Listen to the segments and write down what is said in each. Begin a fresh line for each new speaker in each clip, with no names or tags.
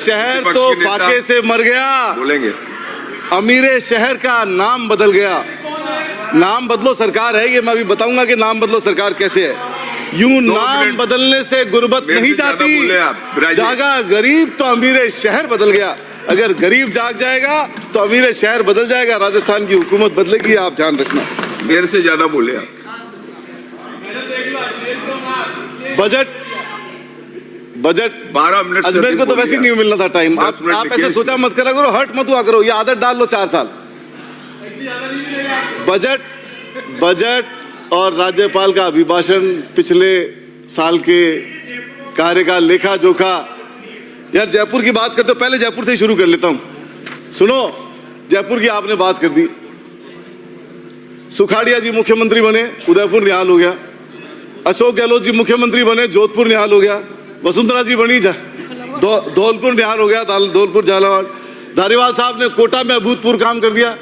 शहर तो फाके से मर गया,
बोलेंगे
अमीरे शहर का नाम बदल गया। नाम बदलो सरकार है ये, मैं अभी बताऊंगा कि नाम बदलो सरकार कैसे है। यूं नाम बदलने से गुर्बत नहीं जाती, जागा गरीब तो अमीरे शहर बदल गया। अगर गरीब जाग जाएगा तो अमीरे शहर बदल जाएगा, राजस्थान की हुकूमत बदलेगी, आप ध्यान रखना।
मेरे से ज्यादा बोले आप।
बजट
12 मिनट
अजमेर को तो वैसे ही नहीं मिलना था टाइम। आप ऐसे सोचा मत करा करो, हर्ट मत हुआ करो, ये आदत डाल लो 4 साल। बजट और राज्यपाल का अभिभाषण, पिछले साल के कार्य का लेखा जोखा। यार जयपुर की बात करते हो, पहले जयपुर से ही शुरू कर लेता हूं। सुनो, जयपुर की आपने बात कर दी, सुखाड़िया जी मुख्यमंत्री बने, उदयपुर निहाल हो गया। अशोक गहलोत जी मुख्यमंत्री बने, जोधपुर निहाल हो गया। वसुंधरा जी बनी, धौलपुर निहाल हो गया, धौलपुर झालावाड़। धारीवाल साहब ने कोटा में अभूतपूर्व काम कर दिया।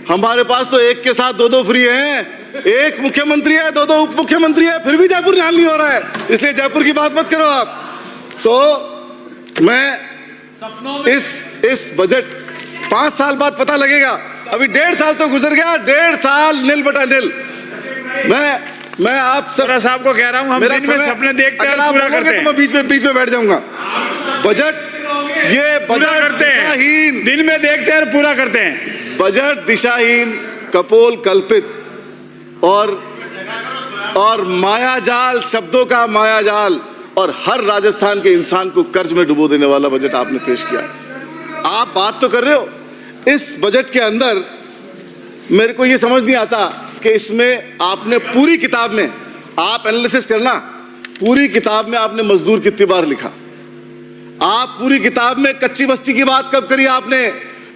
हमारे पास तो एक के साथ 2-2 फ्री हैं, एक मुख्यमंत्री है, 2-2 उप मुख्यमंत्री है, फिर भी जयपुर निहाल नहीं हो रहा है। इसलिए जयपुर की बात मत करो आप। तो मैं इस बजट 5 साल बाद पता लगेगा, अभी 1.5 साल तो गुजर गया, 1.5 साल निल बटा निल। मैं आप सब
साहब को कह रहा हूं, हम दिन में सपने देखते हैं,
आप बोलोगे तो मैं बीच में बैठ जाऊंगा। बजट दिशाहीन,
दिन में देखते हैं और पूरा करते हैं।
बजट दिशाहीन, कपोल कल्पित और मायाजाल, शब्दों का मायाजाल, और हर राजस्थान के इंसान को कर्ज में डुबो देने वाला बजट आपने पेश किया। आप बात तो कर रहे हो, इस बजट के अंदर मेरे को ये समझ नहीं आता कि इसमें आपने पूरी किताब में, आप एनालिसिस करना, पूरी किताब में आपने मजदूर कितनी बार लिखा, आप पूरी किताब में कच्ची बस्ती की बात कब करी, आपने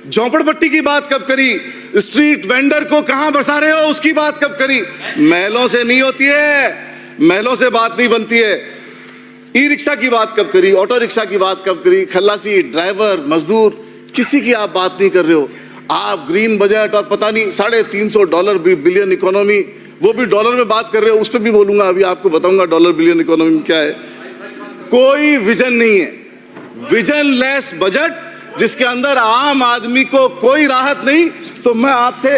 झोंपड़पट्टी की बात कब करी, स्ट्रीट वेंडर को कहां बसा रहे हो उसकी बात कब करी। महलों से नहीं होती है, महलों से बात नहीं बनती है। ई रिक्शा की बात कब करी, ऑटो रिक्शा की बात कब करी, खल्लासी, ड्राइवर, मजदूर, किसी की आप बात नहीं कर रहे हो। आप ग्रीन बजट और पता नहीं $350 बिलियन इकोनॉमी, वो भी डॉलर में बात कर रहे हो, उस पर भी बोलूंगा, अभी आपको बताऊंगा डॉलर बिलियन इकोनॉमी में क्या है। कोई विजन नहीं है, विजनलेस बजट जिसके अंदर आम आदमी को कोई राहत नहीं। तो मैं आपसे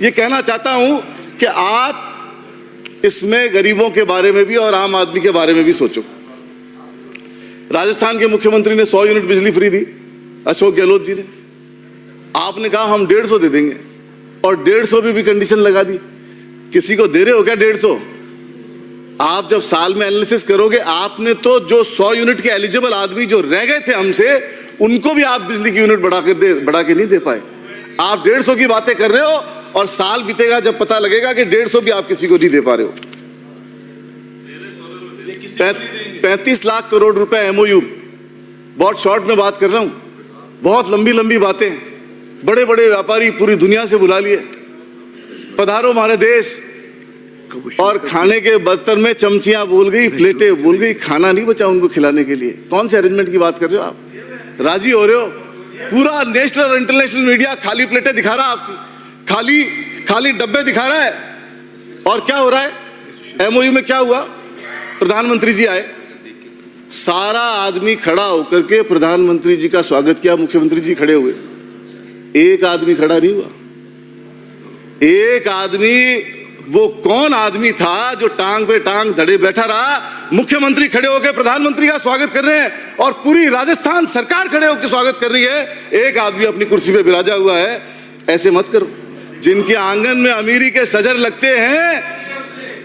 ये कहना चाहता हूं कि आप इसमें गरीबों के बारे में भी और आम आदमी के बारे में भी सोचो। राजस्थान के मुख्यमंत्री ने 100 यूनिट बिजली फ्री दी, अशोक गहलोत जी ने। आपने कहा हम 150 दे देंगे, और 150 भी कंडीशन लगा दी। किसी को दे रहे हो क्या 150? आप जब साल में एनालिसिस करोगे, आपने तो जो 100 यूनिट के एलिजिबल आदमी जो रह गए थे हमसे, उनको भी आप बिजली की यूनिट बढ़ा के नहीं दे पाए। आप 150 की बातें कर रहे हो, और साल बीतेगा जब पता लगेगा कि 150 भी आप किसी को नहीं दे पा रहे हो। 35 लाख करोड़ रुपए MOU, बहुत शॉर्ट में बात कर रहा हूं, बहुत लंबी बातें, बड़े बड़े व्यापारी पूरी दुनिया से बुला लिए, पधारो हमारे देश। और खाने के बर्तन में चमचियां बोल गई, प्लेटें बोल गई, खाना नहीं बचा उनको खिलाने के लिए। कौन से अरेंजमेंट की बात कर रहे हो आप? राजी हो रहे हो? पूरा नेशनल और इंटरनेशनल मीडिया खाली प्लेटें दिखा रहा है, आपकी खाली डब्बे दिखा रहा है। और क्या हो रहा है MOU में? क्या हुआ? प्रधानमंत्री जी आए, सारा आदमी खड़ा होकर के प्रधानमंत्री जी का स्वागत किया, मुख्यमंत्री जी खड़े हुए, एक आदमी खड़ा नहीं हुआ। एक आदमी, वो कौन आदमी था जो टांग पे टांग धड़े बैठा रहा? मुख्यमंत्री खड़े होकर प्रधानमंत्री का स्वागत कर रहे हैं, और पूरी राजस्थान सरकार खड़े होकर स्वागत कर रही है। एक आदमी अपनी कुर्सी पे बिराजा हुआ है। ऐसे मत करो। जिनके आंगन में अमीरी के सजर लगते हैं,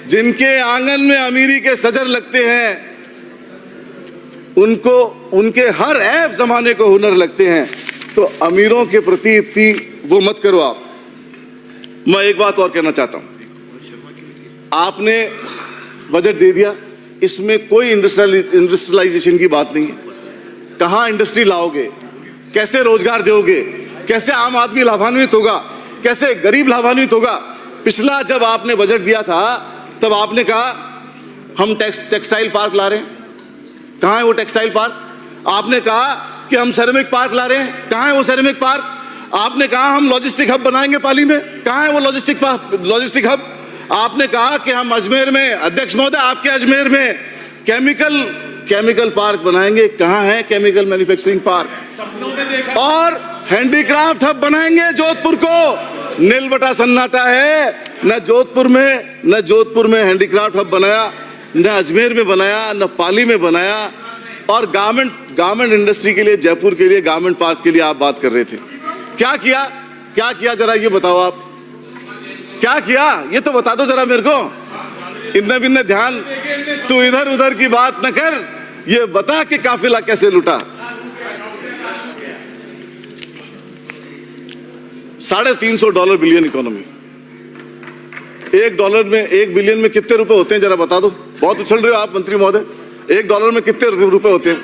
जिनके आंगन में अमीरी के सजर लगते हैं, उनको उनके हर ऐब जमाने को हुनर लगते हैं। तो अमीरों के प्रति इतनी वो मत करो आप। मैं एक बात और कहना चाहता हूं, आपने बजट दे दिया, इसमें कोई इंडस्ट्रियलाइजेशन की बात नहीं है। कहां इंडस्ट्री लाओगे, कैसे रोजगार दोगे, कैसे आम आदमी लाभान्वित होगा, कैसे गरीब लाभान्वित होगा? पिछला जब आपने बजट दिया था, तब आपने कहा हम टेक्सटाइल पार्क ला रहे हैं, कहां है वो टेक्सटाइल पार्क? आपने कहा कि हम सेरेमिक पार्क ला रहे हैं, कहां है वो सेरेमिक पार्क? आपने कहा हम लॉजिस्टिक हब बनाएंगे पाली में, कहां है वो लॉजिस्टिक हब? आपने कहा कि हम अजमेर में, अध्यक्ष महोदय आपके अजमेर में केमिकल केमिकल पार्क बनाएंगे। कहाँ है केमिकल मैन्युफैक्चरिंग पार्क? और हैंडीक्राफ्ट हब बनाएंगे जोधपुर को। नील बटा सन्नाटा है, न जोधपुर में हैंडीक्राफ्ट हब बनाया, न अजमेर में बनाया, न पाली में बनाया। और गारमेंट इंडस्ट्री के लिए, जयपुर के लिए, गारमेंट पार्क के लिए आप बात कर रहे थे। क्या किया जरा ये बताओ आप, क्या किया ये तो बता दो जरा मेरे को। इतने बिन्ने ध्यान तू इधर उधर की बात न कर, ये बता कि काफिला कैसे लुटा। $350 बिलियन इकोनॉमी। $1 बिलियन में कितने रुपए होते हैं जरा बता दो। बहुत उछल रहे हो आप मंत्री महोदय। $1 में कितने रुपए होते हैं?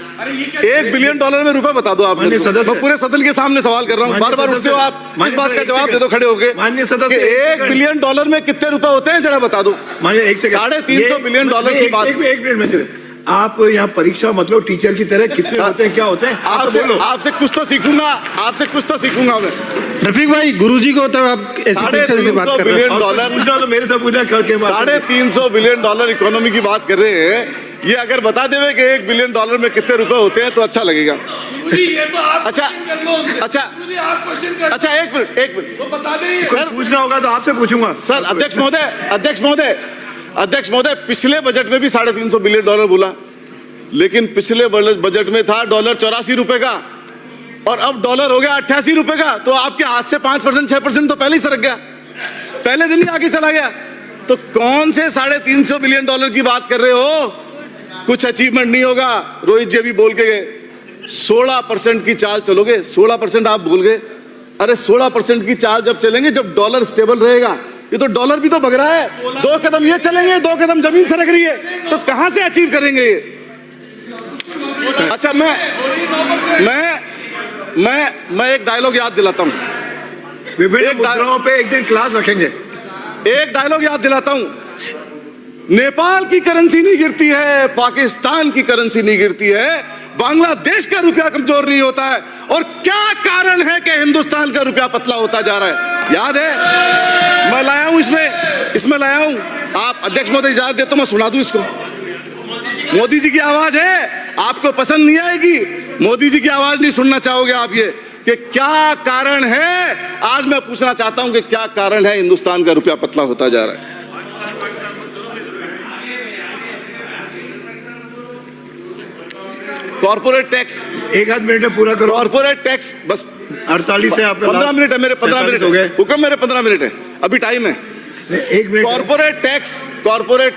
$1 बिलियन में रुपए बता दो आप। मैं पूरे सदन के सामने सवाल कर रहा हूँ, बार बार उठते हो आप, इस बात का जवाब दे दो खड़े होके। $1 बिलियन में कितने रुपए होते हैं जरा बता दो। $350 बिलियन की बात।
एक मिनट में आप यहाँ परीक्षा मतलब टीचर की तरह कितने होते हैं, क्या होते हैं?
आपसे कुछ तो सीखूंगा मैं।
रफीक भाई, गुरुजी को तो आप ऐसी परीक्षा से बात कर रहे हैं।
$350 मेरे से पूछना करके
$350 बिलियन इकोनॉमी की बात कर रहे हैं। ये अगर बता देवे कि $1 बिलियन में कितने रुपए होते हैं तो अच्छा लगेगा। अच्छा एक मिनट
सर, पूछना होगा तो आपसे पूछूंगा।
सर अध्यक्ष महोदय पिछले बजट में भी $350 बिलियन बोला, लेकिन पिछले बजट में था $84 का और अब डॉलर हो गया $88 का। तो आपके हाथ से 5% 6% तो पहले ही सरक गया, पहले दिन ही आगे चला गया। तो कौन से $350 बिलियन की बात कर रहे हो? कुछ अचीवमेंट नहीं होगा। रोहित जी अभी बोल के गए 16% की चाल चलोगे। 16% आप भूल गए। अरे 16% की चाल जब चलेंगे जब डॉलर स्टेबल रहेगा। ये तो डॉलर भी तो भग रहा है। 2 कदम ये चलेंगे, 2 कदम जमीन सरक रही है, तो कहां से अचीव करेंगे ये? अच्छा मैं एक डायलॉग याद दिलाता हूं।
विभिन्न मुद्राओं पे एक दिन क्लास रखेंगे।
एक डायलॉग याद दिलाता हूं। नेपाल की करेंसी नहीं गिरती है, पाकिस्तान की करेंसी नहीं गिरती है, बांग्लादेश का रुपया कमजोर नहीं होता है। और क्या कारण है कि हिंदुस्तान का रुपया पतला होता जा रहा है? याद है, मैं लाया हूं इसमें लाया हूं। आप अध्यक्ष महोदय इजाजत दे तो मैं सुना दूं इसको। मोदी जी की आवाज है, आपको पसंद नहीं आएगी। मोदी जी की आवाज नहीं सुनना चाहोगे आप। ये कि क्या कारण है, आज मैं पूछना चाहता हूं कि क्या कारण है हिंदुस्तान का रुपया पतला होता जा रहा है। कॉर्पोरेट टैक्स,
एक आध मिनट में पूरा करो।
कॉर्पोरेट टैक्स बस
48 से आपका
15 मिनट है मेरे, 15 मिनट हो गए हुक्म, मेरे 15 मिनट है, अभी टाइम है।
एक मिनट।
कॉर्पोरेट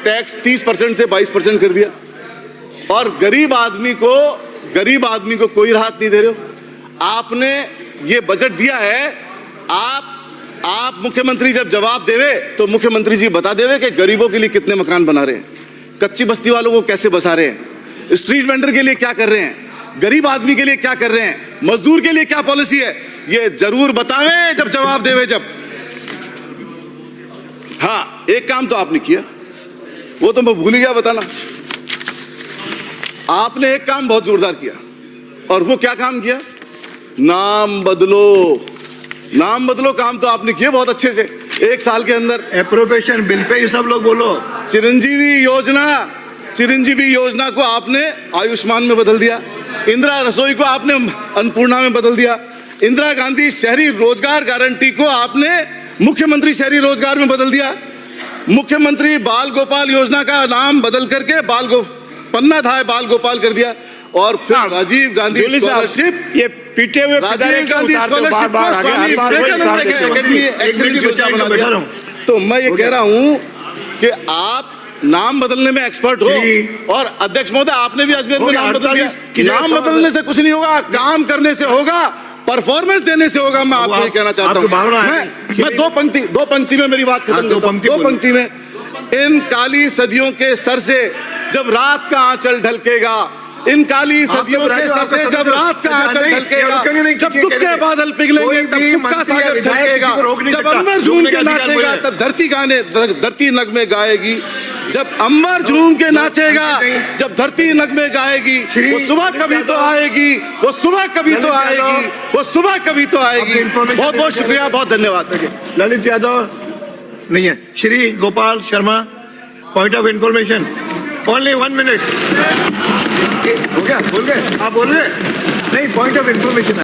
टैक्स 30% से 22% कर दिया और गरीब आदमी को कोई राहत नहीं दे रहे हो। आपने ये बजट दिया है। आप मुख्यमंत्री जब जवाब देवे तो मुख्यमंत्री जी बता देवे कि गरीबों के लिए कितने मकान बना रहे हैं, कच्ची बस्ती वालों को कैसे बसा रहे हैं, स्ट्रीट वेंडर के लिए क्या कर रहे हैं, गरीब आदमी के लिए क्या कर रहे हैं, मजदूर के लिए क्या पॉलिसी है, ये जरूर बतावें जब जवाब देवे। जब हाँ, एक काम तो आपने किया, वो तो मैं भूल ही गया बताना। आपने एक काम बहुत जोरदार किया, और वो क्या काम किया? नाम बदलो काम तो आपने किया बहुत अच्छे से। 1 साल के अंदर
एप्रोप्रिएशन बिल पे ये सब लोग बोलो।
चिरंजीवी योजना को आपने आयुष्मान में बदल दिया, इंदिरा रसोई को आपने अन्नपूर्णा में बदल दिया, इंदिरा गांधी शहरी रोजगार गारंटी को आपने मुख्यमंत्री शहरी रोजगार में बदल दिया, मुख्यमंत्री बाल गोपाल योजना का नाम बदल करके पन्ना था बाल गोपाल कर दिया, और फिर राजीव गांधी स्कॉलरशिप,
ये पीटे हुए
राजीव गांधी स्कॉलरशिप को स्वामी विवेकानंद एकेडमी एक्सीलेंस योजना बना दिया। तो मैं ये कह रहा हूं कि आप नाम बदलने में एक्सपर्ट हो, और अध्यक्ष महोदय आपने भी अजमेर में नाम बदल दिया। नाम बदलने से कुछ नहीं होगा, काम करने से होगा, परफॉर्मेंस देने से होगा। मैं आपको ये कहना चाहता हूँ। मैं दो पंक्ति में मेरी बात खत्म करता हूं। दो पंक्ति में, इन काली सदियों के सर से जब रात का आंचल ढलकेगा, इन काली सदियों के सर से जब रात का आंचल ढलकेगा, जब दुख के बादल पिघलेंगे तब सुख का सागर झलकेगा, जब अंबर झूम के नाचेगा तब धरती नगमे गाएगी, जब अंबर झूम के नाचेगा जब धरती नगमे गाएगी, वो सुबह कभी तो आएगी, वो सुबह कभी तो आएगी, वो सुबह कभी तो आएगी। बहुत बहुत शुक्रिया, बहुत धन्यवाद।
ललित यादव नहीं है, Shri Gopal Sharma, point of information, only 1 minute. हो गया बोल गए आप बोल रहे नहीं पॉइंट ऑफ इन्फॉर्मेशन